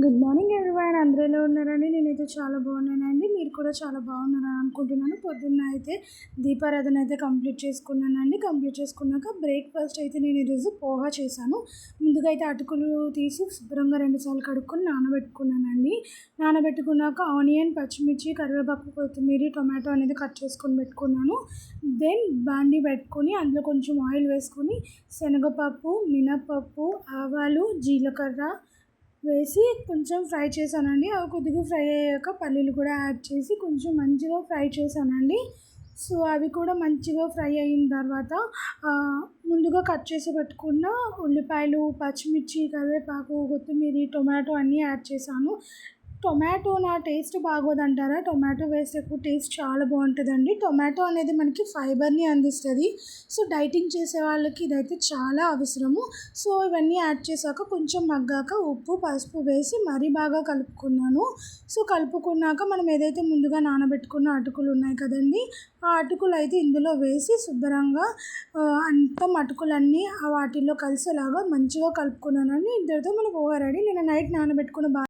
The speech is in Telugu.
Good morning everyone. అందరూ ఎలా ఉన్నారండి? నేనైతే చాలా బాగున్నానండి. మీరు కూడా చాలా బాగున్నారని అనుకుంటున్నాను. పొద్దున్న అయితే దీపారాధన అయితే కంప్లీట్ చేసుకున్నానండి. కంప్లీట్ చేసుకున్నాక బ్రేక్ఫాస్ట్ అయితే నేను ఈరోజు పోహా చేశాను. ముందుగా అయితే అటుకులు తీసి శుభ్రంగా 2 సార్లు కడుక్కొని నానబెట్టుకున్నానండి. నానబెట్టుకున్నాక ఆనియన్, పచ్చిమిర్చి, కరివేపాకు, కొత్తిమీర, టొమాటో అనేది కట్ చేసుకొని పెట్టుకున్నాను. దెన్ బాండీ పెట్టుకొని అందులో కొంచెం ఆయిల్ వేసుకొని శనగపప్పు, మినపప్పు, ఆవాలు, జీలకర్ర వేసి కొంచెం ఫ్రై చేశానండి. అవి కొద్దిగా ఫ్రై అయ్యాక పల్లీలు కూడా యాడ్ చేసి కొంచెం మంచిగా ఫ్రై చేశానండి. సో అవి కూడా మంచిగా ఫ్రై అయిన తర్వాత ముందుగా కట్ చేసి పెట్టుకున్న ఉల్లిపాయలు, పచ్చిమిర్చి, కరివేపాకు, కొత్తిమీర, టొమాటో అన్నీ యాడ్ చేశాను. టొమాటో నా టేస్ట్ బాగోదంటారా? టొమాటో వేస్తే ఎక్కువ టేస్ట్ చాలా బాగుంటుందండి. టొమాటో అనేది మనకి ఫైబర్ని అందిస్తుంది. సో డైటింగ్ చేసే వాళ్ళకి ఇదైతే చాలా అవసరము. సో ఇవన్నీ యాడ్ చేశాక కొంచెం మగ్గాక ఉప్పు, పసుపు వేసి మరీ బాగా కలుపుకున్నాను. సో కలుపుకున్నాక మనం ఏదైతే ముందుగా నానబెట్టుకున్న అటుకులు ఉన్నాయి కదండి, ఆ అటుకులు అయితే ఇందులో వేసి శుభ్రంగా అంతా అటుకులన్నీ వాటిల్లో కలిసేలాగా మంచిగా కలుపుకున్నానండి. ఇంతటితో మనకు పోహా రెడీ. నేను నైట్ నానబెట్టుకున్న